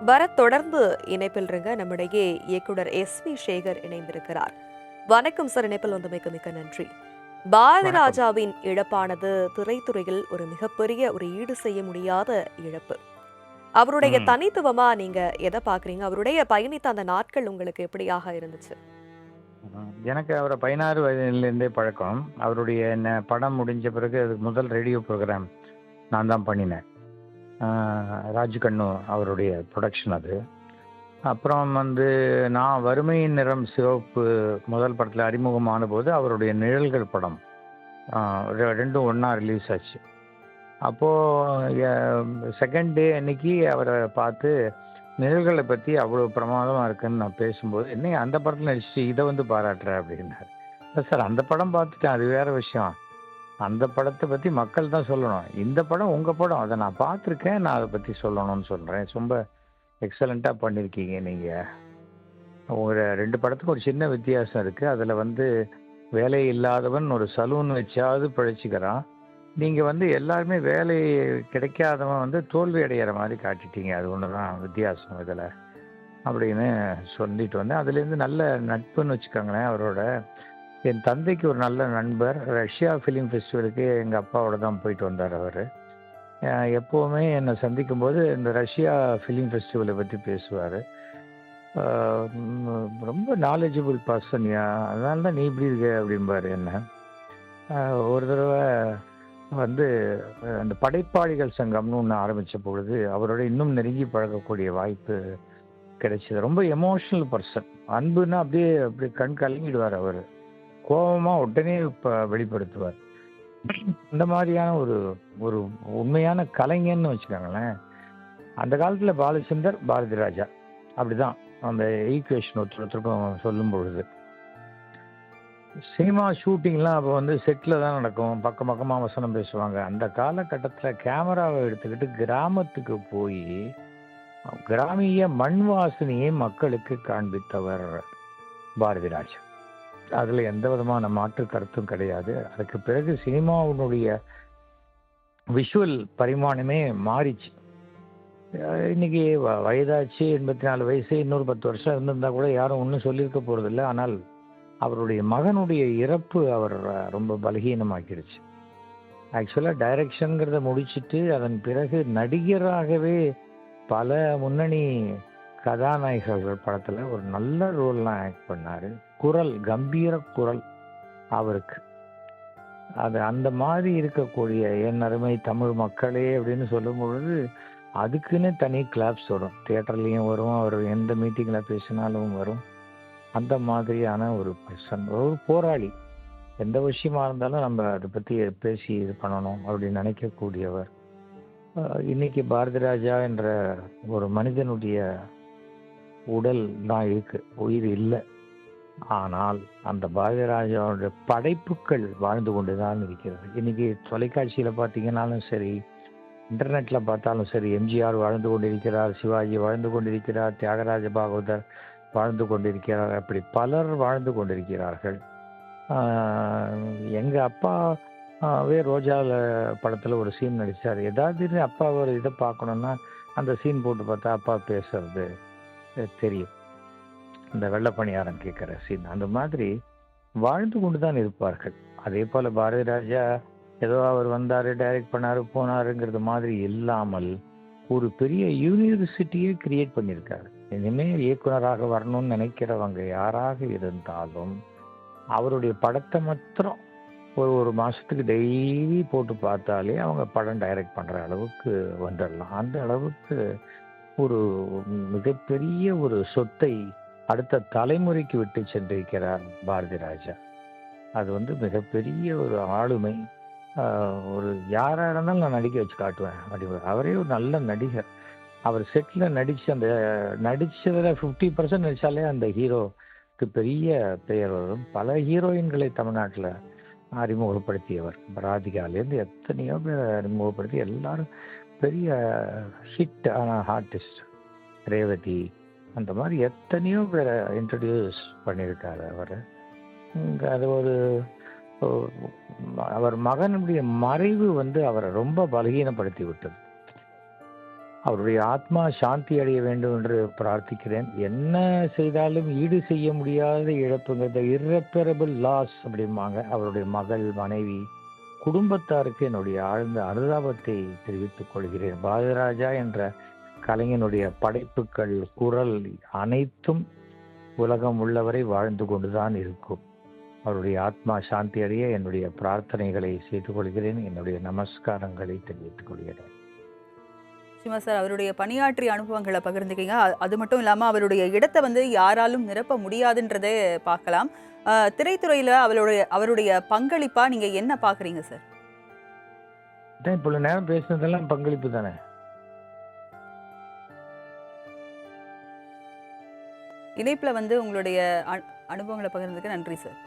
பரத் தொடர்ந்து இணைப்பில் இருங்க. நம்மிடையே இயக்குனர் எஸ்.வி. சேகர் இணைந்திருக்கிறார். வணக்கம் சார். இணைப்பில் வந்தமைக்கு மிக்க நன்றி. பாரதி வணக்கம். ராஜாவின் இழப்பானது திரைத்துறையில் ஒரு மிகப்பெரிய ஒரு ஈடு செய்ய முடியாத இழப்பு. அவருடைய ம். தனித்துவமா நீங்க எதை பாக்குறீங்க? அவருடைய பயணித்த அந்த நாட்கள் உங்களுக்கு எப்படியாக இருந்துச்சு? எனக்கு அவர 16 வயதிலிருந்தே பழக்கம். அவருடைய படம் முடிஞ்ச பிறகு அதுக்கு முதல் ரேடியோ ப்ரோகிராம் நான் தான் பண்ணினேன். ஆ ராஜ் கண்ணு அவருடைய புரொடக்ஷன் அது. அப்புறம் நான் வறுமையின் நிறம் சிவப்பு முதல் படத்துல அறிமுகமான போது அவருடைய நிழல்கள் படம் 2ம் ஒண்ணா ரிலீஸ் ஆச்சு. அப்போ செகண்ட் டே அன்னைக்கு அவரை பார்த்து நிழல்களை பத்தி அவ்வளவு பிரமாதமா இருக்குன்னு நான் பேசும்போது, "என்னைய அந்த படத்துல நடிச்சுட்டு இதை பாராட்டுற?" அப்படின்னாரு. "இல்ல சார், அந்த படம் பார்த்துட்டேன், அது வேற விஷயம். அந்த படத்தை பத்தி மக்கள் தான் சொல்லணும். இந்த படம் உங்க படம், அதை நான் பார்த்துருக்கேன், நான் அதை பத்தி சொல்லணும்னு சொல்றேன். ரொம்ப எக்ஸலண்டா பண்ணியிருக்கீங்க நீங்க. ஒரு 2 படத்துக்கு ஒரு சின்ன வித்தியாசம் இருக்கு. அதுல வேலை இல்லாதவன் ஒரு சலூன் வச்சாவது பிழைச்சிக்கிறான். நீங்க எல்லாருமே வேலை கிடைக்காதவன் தோல்வி அடைகிற மாதிரி காட்டிட்டீங்க. அது ஒண்ணுதான் வித்தியாசம் இதுல." அப்படின்னு சொல்லிட்டு வந்தேன். அதுலேருந்து நல்ல நட்புன்னு வச்சுக்கோங்களேன் அவரோட. என் தந்தைக்கு ஒரு நல்ல நண்பர். ரஷ்யா ஃபிலிம் ஃபெஸ்டிவலுக்கு எங்கள் அப்பாவோட தான் போயிட்டு வந்தார் அவர். எப்போவுமே என்னை சந்திக்கும்போது இந்த ரஷ்யா ஃபிலிம் ஃபெஸ்டிவலை பற்றி பேசுவார். ரொம்ப நாலேஜபிள் பர்சன்யா, அதனால தான் நீ இப்படி இருக்க அப்படிம்பார் என்ன. ஒரு தடவை வந்து அந்த படைப்பாளிகள் சங்கம்னு ஒன்று ஆரம்பித்த பொழுது அவரோட இன்னும் நெருங்கி பழகக்கூடிய வாய்ப்பு கிடைச்சது. ரொம்ப எமோஷனல் பர்சன். அன்புன்னா அப்படியே அப்படியே கண் கலங்கிடுவார் அவர். கோபமா உடனே வெளிப்படுத்துவார். இந்த மாதிரியான ஒரு ஒரு உண்மையான கலைஞன்னு வச்சுக்கோங்களேன். அந்த காலத்துல பாலச்சந்தர், பாரதி ராஜா அப்படிதான் அந்த ஈக்குவேஷன் ஒருத்தருக்கும் சொல்லும் பொழுது. சினிமா ஷூட்டிங்லாம் அப்போ செட்டில் தான் நடக்கும். பக்கம் பக்கமாக வசனம் பேசுவாங்க. அந்த காலகட்டத்தில் கேமராவை எடுத்துக்கிட்டு கிராமத்துக்கு போய் கிராமிய மண் வாசனையை மக்களுக்கு காண்பித்தவர் பாரதிராஜா. அதுல எந்த விதமான மாற்று கருத்தும் கிடையாது. அதுக்கு பிறகு சினிமாவினுடைய விஷுவல் பரிமாணமே மாறிச்சு. இன்னைக்கு வயதாச்சு, 84 வயசு, இன்னொரு 10 வருஷம் இருந்திருந்தா கூட யாரும் ஒன்றும் சொல்லியிருக்க போறதில்லை. ஆனால் அவருடைய மகனுடைய இறப்பு அவர் ரொம்ப பலகீனமாக்கிடுச்சு. ஆக்சுவலாக டைரக்ஷனுங்கிறத முடிச்சுட்டு அதன் பிறகு நடிகராகவே பல முன்னணி கதாநாயகர்கள் படத்துல ஒரு நல்ல ரோல்லாம் ஆக்ட் பண்ணாரு. குரல், கம்பீர குரல் அவருக்கு. அது அந்த மாதிரி இருக்கக்கூடிய என் அருமை தமிழ் மக்களே அப்படின்னு சொல்லும் பொழுது அதுக்குன்னு தனி கிளாப்ஸ் வரும். தியேட்டர்லயும் வரும், அவர் எந்த மீட்டிங்ல பேசினாலும் வரும். அந்த மாதிரியான ஒரு பர்சன், ஒரு போராளி. எந்த விஷயமா இருந்தாலும் நம்ம அதை பத்தி பேசி இது பண்ணணும் அப்படின்னு நினைக்கக்கூடியவர். இன்னைக்கு பாரதி ராஜா என்ற ஒரு மனிதனுடைய உடல் தான் இருக்கு, உயிர் இல்லை. ஆனால் அந்த பாரதி ராஜாவுடைய படைப்புகள் வாழ்ந்து கொண்டுதான் இருக்கிறது. இன்னைக்கு தொலைக்காட்சியில பார்த்தீங்கன்னாலும் சரி, இன்டர்நெட்ல பார்த்தாலும் சரி, எம்ஜிஆர் வாழ்ந்து கொண்டிருக்கிறார், சிவாஜி வாழ்ந்து கொண்டிருக்கிறார், தியாகராஜ பாகவதர் வாழ்ந்து கொண்டிருக்கிறார், அப்படி பலர் வாழ்ந்து கொண்டிருக்கிறார்கள். எங்க அப்பாவே ரோஜால படத்துல ஒரு சீன் நடிச்சார். ஏதாவது அப்பா ஒரு இதை பார்க்கணும்னா அந்த சீன் போட்டு பார்த்தா அப்பா பேசுறது தெரியும். இந்த வெள்ளை பணியாரம் கேட்கிற சீன், அந்த மாதிரி வாழ்ந்து கொண்டுதான் இருப்பார்கள். அதே போல பாரதி ராஜா ஏதோ அவர் வந்தாரு, டைரக்ட் பண்ணாரு, போனாருங்கிறது மாதிரி இல்லாமல் ஒரு பெரிய யூனிவர்சிட்டியே கிரியேட் பண்ணியிருக்காரு. இனிமேல் இயக்குனராக வரணும்னு நினைக்கிறவங்க யாராக இருந்தாலும் அவருடைய படத்தை மாத்திரம் ஒரு மாசத்துக்கு டெய்லி போட்டு பார்த்தாலே அவங்க படம் டைரக்ட் பண்ற அளவுக்கு வந்துடலாம். அந்த அளவுக்கு ஒரு மிகப்பெரிய ஒரு சொத்தை அடுத்த தலைமுறைக்கு விட்டு சென்றிருக்கிறார் பாரதி ராஜா. அது மிகப்பெரிய ஒரு ஆளுமை. ஒரு யாரா இருந்தாலும் நான் நடிக்க வச்சு காட்டுவேன் அப்படிங்கிற அவரே ஒரு நல்ல நடிகர். அவர் செட்ல நடிச்சு அந்த நடிச்சதுல 50% நடிச்சாலே அந்த ஹீரோக்கு பெரிய பெயர் வரும். பல ஹீரோயின்களை தமிழ்நாட்டில் அறிமுகப்படுத்தியவர். ராதிகாலேருந்து எத்தனையோ பேர் அறிமுகப்படுத்தி எல்லாரும் பெரிய ஹிட் ஆன ஆர்டிஸ்ட். ரேவதி, அந்த மாதிரி எத்தனையோ பேரை இன்ட்ரடியூஸ் பண்ணியிருக்காரு அவர். அது அவர் மகனுடைய மறைவு அவரை ரொம்ப பலகீனப்படுத்தி விட்டது. அவருடைய ஆத்மா சாந்தி அடைய வேண்டும் என்று பிரார்த்திக்கிறேன். என்ன செய்தாலும் ஈடு செய்ய முடியாத இழப்புங்க, irreparable லாஸ் அப்படிம்பாங்க. அவருடைய மகள், மனைவி, குடும்பத்தாருக்கு என்னுடைய ஆழ்ந்த அனுதாபத்தை தெரிவித்துக் கொள்கிறேன். பாரதிராஜா என்ற கலைஞனுடைய படைப்புகள், குரல் அனைத்தும் உலகம் உள்ளவரை வாழ்ந்து கொண்டுதான் இருக்கும். அவருடைய ஆத்மா சாந்தி அடைய என்னுடைய பிரார்த்தனைகளை செய்து கொள்கிறேன். என்னுடைய நமஸ்காரங்களை தெரிவித்துக் கொள்கிறேன். நிச்சயமா சார், அவருடைய பணியாற்றிய அனுபவங்களை பகிர்ந்துக்கீங்க. அது மட்டும் இல்லாம அவருடைய இடத்தை வந்து யாராலும் நிரப்ப முடியாதுன்றதே பார்க்கலாம். திரைத்துறையில அவருடைய பங்களிப்பா நீங்க என்ன பாக்குறீங்க சார்? அதான் இவ்வளவு நேரம் பேசுனதெல்லாம் பங்களிப்பு தானே. இணைப்புல வந்து உங்களுடைய அனுபவங்களை பகிர்ந்ததுக்கு நன்றி சார்.